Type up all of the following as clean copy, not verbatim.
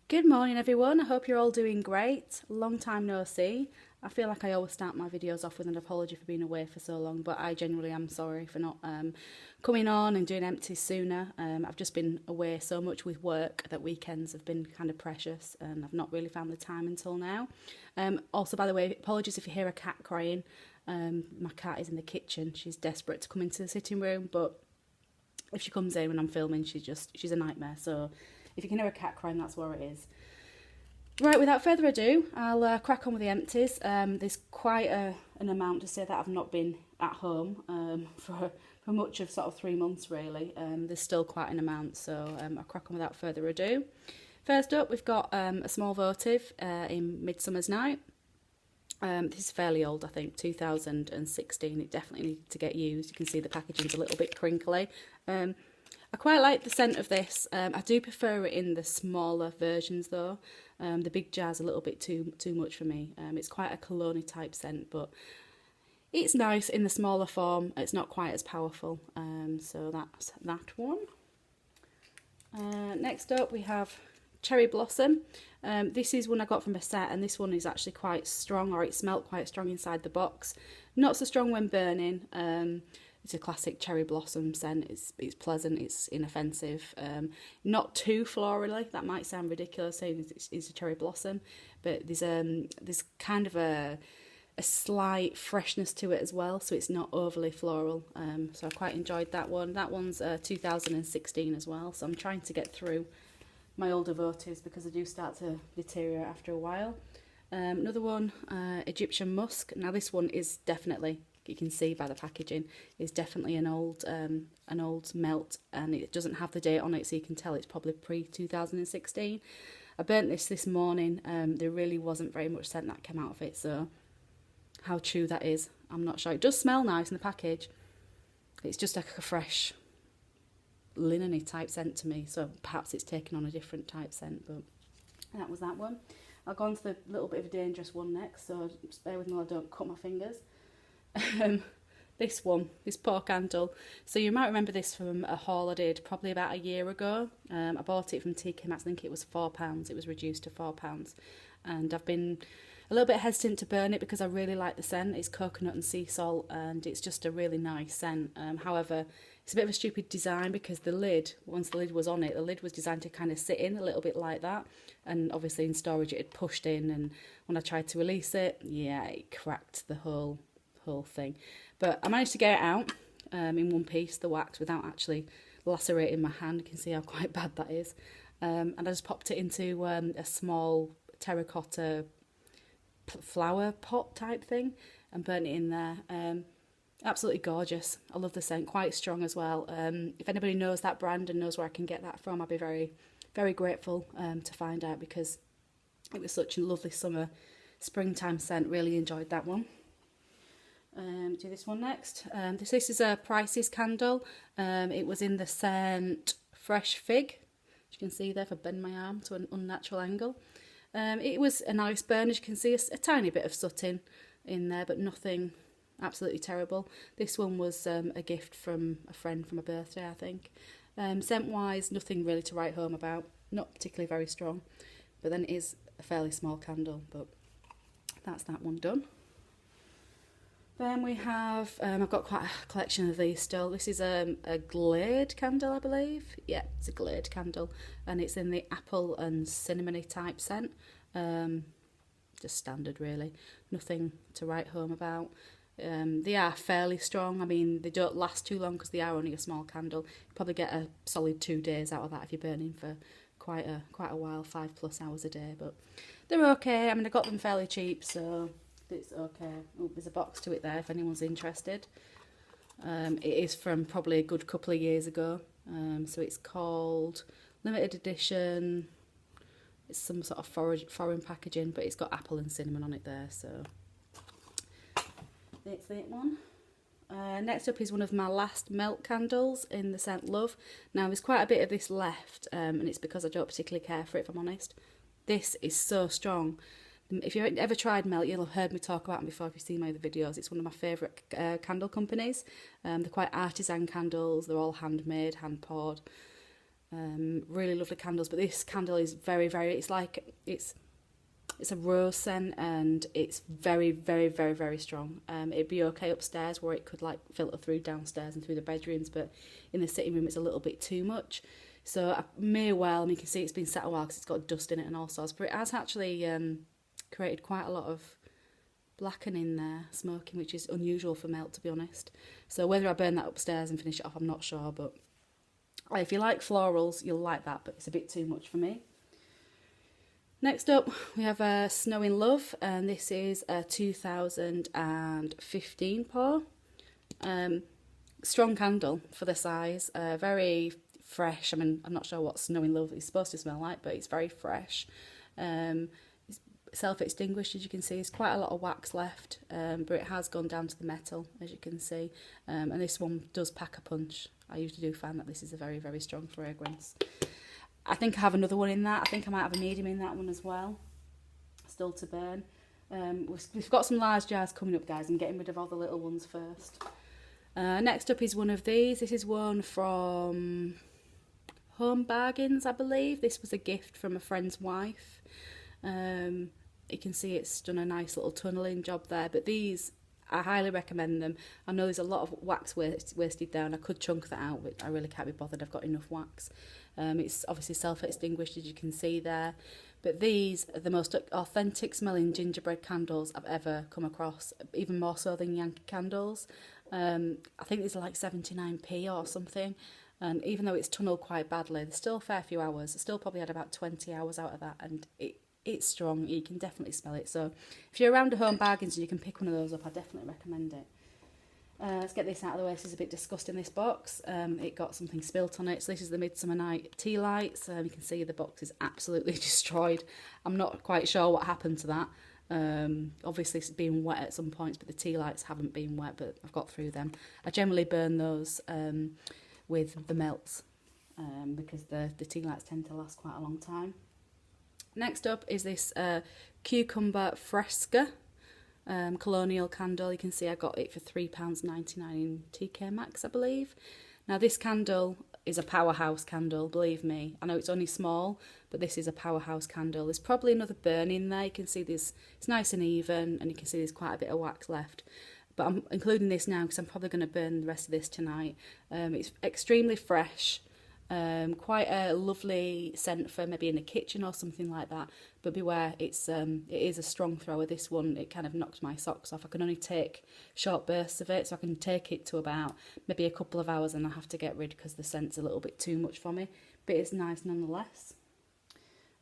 Good morning everyone, I hope you're all doing great. Long time no see. I feel like I always start my videos off with an apology for being away for so long, but I genuinely am sorry for not coming on and doing empties sooner. I've just been away so much with work that weekends have been kind of precious and I've not really found the time until now. Also, by the way, apologies if you hear a cat crying. My cat is in the kitchen. She's desperate to come into the sitting room, but if she comes in when I'm filming, she's a nightmare. So if you can hear a cat crying, that's where it is. Right, without further ado, I'll crack on with the empties. There's quite an amount to say that I've not been at home for much of sort of 3 months really. There's still quite an amount, so I'll crack on without further ado. First up, we've got a small votive in Midsummer's Night. This is fairly old, I think, 2016. It definitely needs to get used. You can see the packaging's a little bit crinkly. I quite like the scent of this. I do prefer it in the smaller versions though. The big jar's a little bit too much for me. It's quite a cologne type scent, but it's nice in the smaller form. It's not quite as powerful. So that's that one. Next up we have Cherry Blossom. This is one I got from a set, and this one is actually quite strong, or it smelt quite strong inside the box. Not so strong when burning. It's a classic cherry blossom scent. It's pleasant, it's inoffensive, not too florally. That might sound ridiculous saying it's a cherry blossom, but there's kind of a slight freshness to it as well, so it's not overly floral. So I quite enjoyed that one. That one's 2016 as well, so I'm trying to get through my older votives because they do start to deteriorate after a while. Another one, Egyptian Musk. Now this one is definitely, you can see by the packaging, is definitely an old melt, and it doesn't have the date on it, so you can tell it's probably pre-2016. I burnt this morning. There really wasn't very much scent that came out of it, so how true that is, I'm not sure. It does smell nice in the package. It's just like a fresh linen-y type scent to me, so perhaps it's taken on a different type scent, but that was that one. I'll go on to the little bit of a dangerous one next, so just bear with me while I don't cut my fingers. This poor candle. So you might remember this from a haul I did probably about a year ago. I bought it from TK Maxx. I think it was £4. It was reduced to £4, and I've been a little bit hesitant to burn it because I really like the scent. It's coconut and sea salt, and it's just a really nice scent. However, it's a bit of a stupid design because the lid, once the lid was on it, the lid was designed to kind of sit in a little bit like that, and obviously in storage it had pushed in, and when I tried to release it, yeah, it cracked the whole thing. But I managed to get it out in one piece, the wax, without actually lacerating my hand. You can see how quite bad that is. And I just popped it into a small terracotta flower pot type thing and burnt it in there. Absolutely gorgeous. I love the scent, quite strong as well. If anybody knows that brand and knows where I can get that from, I'd be very, very grateful to find out, because it was such a lovely summer, springtime scent. Really enjoyed that one. Do this one next. This is a Prices candle. It was in the scent Fresh Fig. As you can see there, if I bend my arm to an unnatural angle. It was a nice burn. As you can see, a tiny bit of sooting in there, but nothing absolutely terrible. This one was a gift from a friend from a birthday, I think. Scent-wise, nothing really to write home about. Not particularly very strong, but then it is a fairly small candle, but that's that one done. Then we have, I've got quite a collection of these still. This is a Glade candle, I believe. Yeah, it's a Glade candle, and it's in the apple and cinnamony type scent. Just standard really, nothing to write home about. They are fairly strong. I mean, they don't last too long because they are only a small candle. You probably get a solid 2 days out of that if you're burning for quite a while, 5+ hours a day. But they're okay. I mean, I got them fairly cheap, so it's okay. Oh, there's a box to it there if anyone's interested. It is from probably a good couple of years ago. So it's called limited edition. It's some sort of foreign packaging, but it's got apple and cinnamon on it there, so that's that one. Next up is one of my last melt candles in the scent Love. Now there's quite a bit of this left, and it's because I don't particularly care for it, if I'm honest. This is so strong. If you've ever tried Melt, you'll have heard me talk about them before if you've seen my other videos. It's one of my favourite candle companies. They're quite artisan candles. They're all handmade, hand poured. Really lovely candles, but this candle is very, very, it's a rose scent, and it's very, very, very, very strong. It'd be okay upstairs where it could like filter through downstairs and through the bedrooms, but in the sitting room it's a little bit too much. So I may well, and you can see it's been sat a while because it's got dust in it and all sorts, but it has actually created quite a lot of blackening there, smoking, which is unusual for melt, to be honest. So whether I burn that upstairs and finish it off, I'm not sure, but if you like florals, you'll like that, but it's a bit too much for me. Next up, we have a Snow in Love, and this is a 2015 pour. Strong candle for the size, very fresh. I mean, I'm not sure what Snow in Love is supposed to smell like, but it's very fresh. It's self-extinguished, as you can see. There's quite a lot of wax left, but it has gone down to the metal, as you can see. And this one does pack a punch. I usually do find that this is a very, very strong fragrance. I think I have another one in that. I think I might have a medium in that one as well, still to burn. We've got some large jars coming up, guys. I'm getting rid of all the little ones first. Next up is one of these. This is one from Home Bargains, I believe. This was a gift from a friend's wife. You can see it's done a nice little tunnelling job there, but these, I highly recommend them. I know there's a lot of wax wasted there, and I could chunk that out, but I really can't be bothered. I've got enough wax. It's obviously self-extinguished, as you can see there. But these are the most authentic smelling gingerbread candles I've ever come across, even more so than Yankee candles. I think these are like 79p or something. And even though it's tunnelled quite badly, there's still a fair few hours. I still probably had about 20 hours out of that, and it's strong. You can definitely smell it. So if you're around a Home Bargains and you can pick one of those up, I definitely recommend it. Let's get this out of the way. This is a bit disgusting, this box. It got something spilt on it. So this is the Midsummer Night tea lights. You can see the box is absolutely destroyed. I'm not quite sure what happened to that. Obviously it's been wet at some points, but the tea lights haven't been wet, but I've got through them. I generally burn those with the melts because the tea lights tend to last quite a long time. Next up is this Cucumber Fresca colonial candle. You can see I got it for £3.99 in TK Maxx, I believe. Now this candle is a powerhouse candle, believe me. I know it's only small, but this is a powerhouse candle. There's probably another burn in there. You can see this, it's nice and even, and you can see there's quite a bit of wax left. But I'm including this now because I'm probably going to burn the rest of this tonight. It's extremely fresh. Quite a lovely scent for maybe in the kitchen or something like that, but beware, it is a strong thrower. This one, it kind of knocks my socks off. I can only take short bursts of it, so I can take it to about maybe a couple of hours and I have to get rid because the scent's a little bit too much for me, but it's nice nonetheless.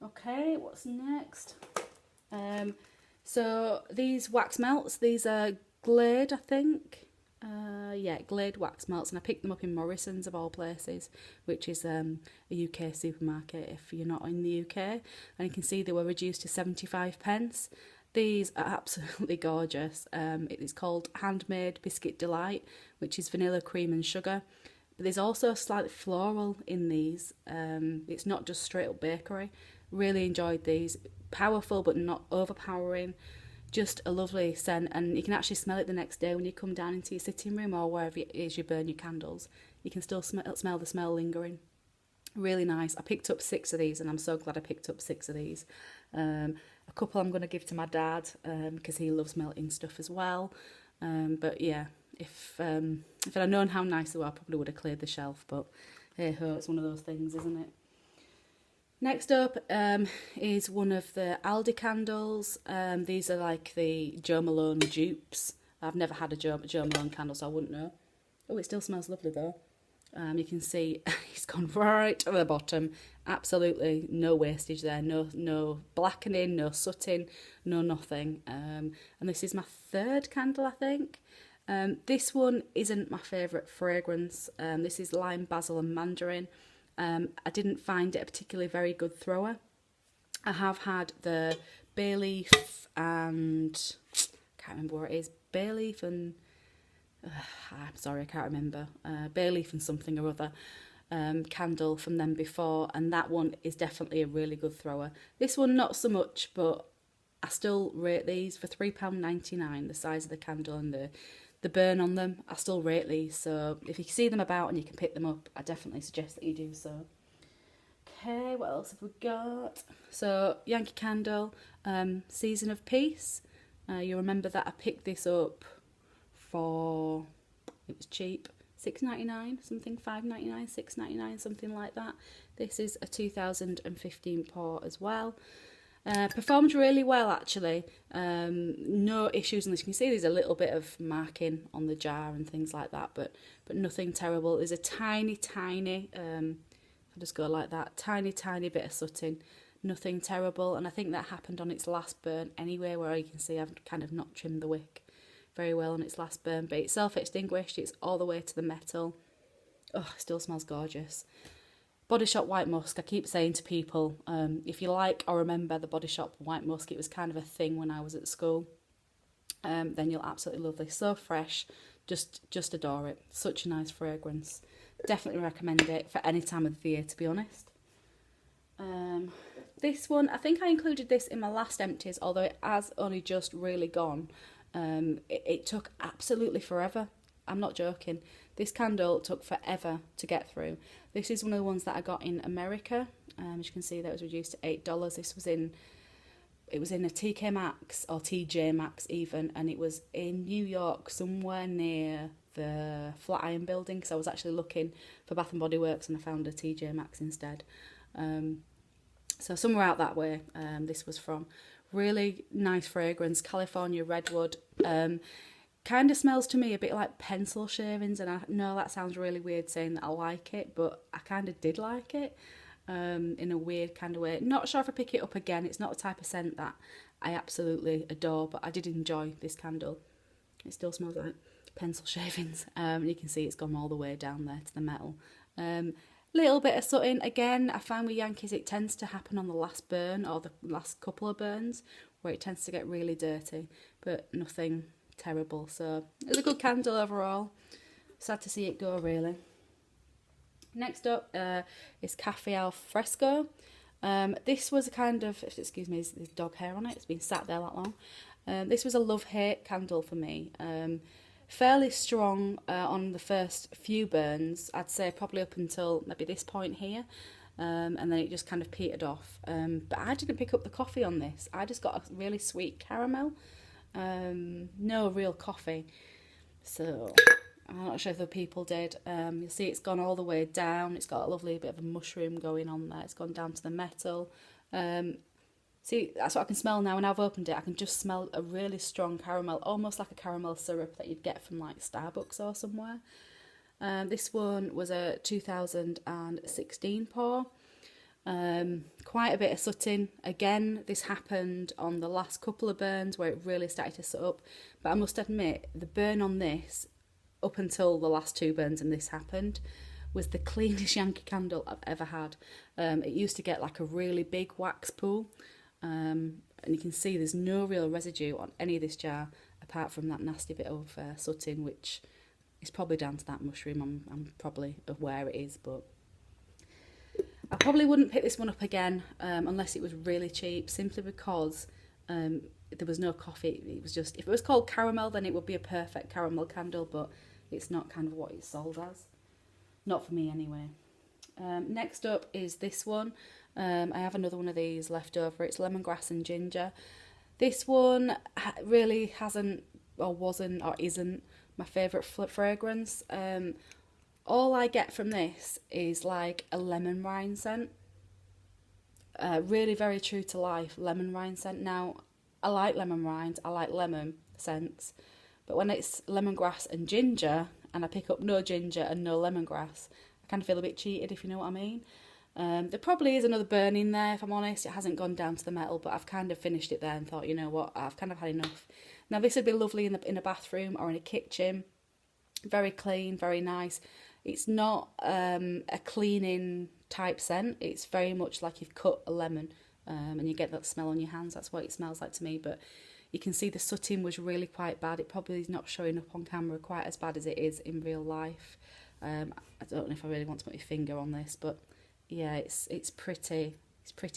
Okay, what's next? So these wax melts, these are Glade, I think. Yeah, Glade wax melts, and I picked them up in Morrison's of all places, which is a UK supermarket if you're not in the UK, and you can see they were reduced to 75p. These are absolutely gorgeous. It is called Handmade Biscuit Delight, which is vanilla, cream and sugar, but there's also a slightly floral in these. It's not just straight up bakery. Really enjoyed these. Powerful but not overpowering. Just a lovely scent, and you can actually smell it the next day when you come down into your sitting room or wherever it is you burn your candles. You can still smell the smell lingering. Really nice. I picked up 6 of these, and I'm so glad I picked up 6 of these. A couple I'm going to give to my dad because he loves melting stuff as well. But yeah, if I'd known how nice they were, I probably would have cleared the shelf. But hey ho, it's one of those things, isn't it? Next up is one of the Aldi candles. These are like the Jo Malone dupes. I've never had a Jo Malone candle, so I wouldn't know. Oh, it still smells lovely though. You can see it's gone right to the bottom. Absolutely no wastage there. No blackening, no sooting, no nothing. And this is my 3rd candle, I think. This one isn't my favourite fragrance. This is Lime, Basil and Mandarin. I didn't find it a particularly very good thrower. I have had the bay leaf and I can't remember where it is. Bay leaf and I'm sorry, I can't remember. Bay leaf and something or other candle from them before, and that one is definitely a really good thrower. This one not so much, but I still rate these for £3.99. The size of the candle and the burn on them, I still rate these. So if you see them about and you can pick them up, I definitely suggest that you do so. Okay, what else have we got? So, Yankee Candle, Season of Peace. You remember that I picked this up for, it was cheap, $6.99, something, $5.99, $6.99, something like that. This is a 2015 pour as well. Performed really well, actually. No issues on this. You can see there's a little bit of marking on the jar and things like that, but nothing terrible. There's a tiny, I'll just go like that, tiny bit of sooting, nothing terrible. And I think that happened on its last burn anyway, where you can see I've kind of not trimmed the wick very well on its last burn, but it's self-extinguished, it's all the way to the metal. Oh, it still smells gorgeous. Body Shop White Musk, I keep saying to people, if you like or remember the Body Shop White Musk, it was kind of a thing when I was at school, then you'll absolutely love this. So fresh, just adore it. Such a nice fragrance. Definitely recommend it for any time of the year, to be honest. This one, I think I included this in my last empties, although it has only just really gone. It took absolutely forever. I'm not joking. This candle took forever to get through. This is one of the ones that I got in America. As you can see, that was reduced to $8. This was in, it was in a TK Maxx or TJ Maxx even, and it was in New York, somewhere near the Flatiron building, because I was actually looking for Bath and Body Works and I found a TJ Maxx instead. So somewhere out that way, this was from. Really nice fragrance, California redwood. Kind of smells to me a bit like pencil shavings, and I know that sounds really weird saying that I like it, but I kind of did like it in a weird kind of way. Not sure if I pick it up again. It's not the type of scent that I absolutely adore, but I did enjoy this candle. It still smells like pencil shavings. You can see it's gone all the way down there to the metal. Little bit of sooting. Again, I find with Yankees it tends to happen on the last burn or the last couple of burns where it tends to get really dirty, but nothing terrible. So it's a good candle overall. Sad to see it go, really. Next up is Cafe Al Fresco. This was a kind of, excuse me, there's dog hair on it. It's been sat there that long. This was a love-hate candle for me. Fairly strong on the first few burns, I'd say probably up until maybe this point here, and then it just kind of petered off. But I didn't pick up the coffee on this. I just got a really sweet caramel, no real coffee. So I'm not sure if the people did. You'll see it's gone all the way down. It's got a lovely bit of a mushroom going on there. It's gone down to the metal. See, that's what I can smell now. When I've opened it, I can just smell a really strong caramel, almost like a caramel syrup that you'd get from like Starbucks or somewhere. This one was a 2016 pour. Quite a bit of sooting. Again, this happened on the last couple of burns where it really started to soot up. But I must admit, the burn on this, up until the last two burns and this happened, was the cleanest Yankee candle I've ever had. It used to get like a really big wax pool. And you can see there's no real residue on any of this jar apart from that nasty bit of sooting, which is probably down to that mushroom. I'm probably aware it is, but I probably wouldn't pick this one up again unless it was really cheap, simply because there was no coffee. It was just, if it was called caramel, then it would be a perfect caramel candle, but it's not kind of what it's sold as. Not for me anyway. Next up is this one. I have another one of these left over. It's lemongrass and ginger. This one really hasn't, or wasn't, or isn't my favourite fragrance. All I get from this is like a lemon rind scent. Really very true to life lemon rind scent. Now, I like lemon rinds, I like lemon scents, but when it's lemongrass and ginger, and I pick up no ginger and no lemongrass, I kind of feel a bit cheated, if you know what I mean. There probably is another burn in there, if I'm honest. It hasn't gone down to the metal, but I've kind of finished it there and thought, you know what, I've kind of had enough. Now this would be lovely in a bathroom or in a kitchen. Very clean, very nice. It's not a cleaning type scent. It's very much like you've cut a lemon and you get that smell on your hands. That's what it smells like to me. But you can see the sooting was really quite bad. It probably is not showing up on camera quite as bad as it is in real life. I don't know if I really want to put my finger on this, but yeah, it's pretty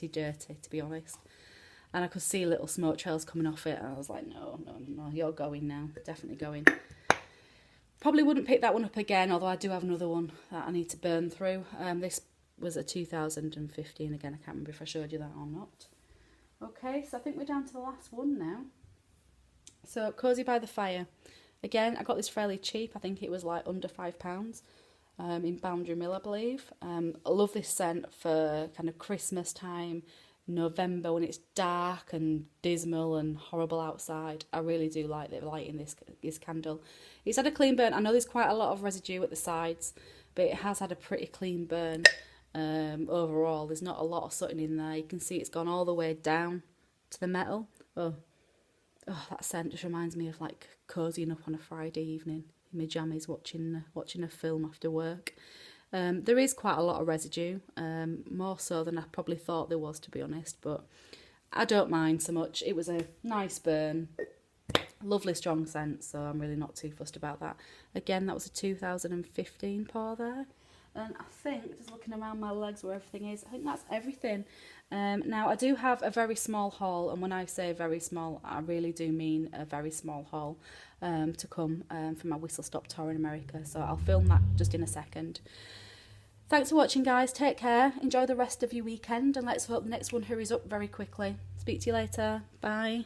dirty, to be honest. And I could see little smoke trails coming off it, and I was like, no, you're going now, definitely going. Probably wouldn't pick that one up again, although I do have another one that I need to burn through. This was a 2015 again. I can't remember if I showed you that or not. Okay, so I think we're down to the last one now. So Cozy by the Fire. Again, I got this fairly cheap. I think it was like under £5 in Boundary Mill, I believe. I love this scent for kind of Christmas time, November, when it's dark and dismal and horrible outside. I really do like the light in this candle. It's had a clean burn. I know there's quite a lot of residue at the sides, but it has had a pretty clean burn. Overall, there's not a lot of sooting in there. You can see it's gone all the way down to the metal. Oh, that scent just reminds me of like cozying up on a Friday evening in my jammies watching a film after work. There is quite a lot of residue, more so than I probably thought there was, to be honest, but I don't mind so much. It was a nice burn, lovely strong scent, so I'm really not too fussed about that. Again, that was a 2015 pour there. And I think, just looking around my legs where everything is, I think that's everything. Now, I do have a very small haul, and when I say very small, I really do mean a very small haul to come for my whistle stop tour in America. So I'll film that just in a second. Thanks for watching, guys. Take care. Enjoy the rest of your weekend, and let's hope the next one hurries up very quickly. Speak to you later. Bye.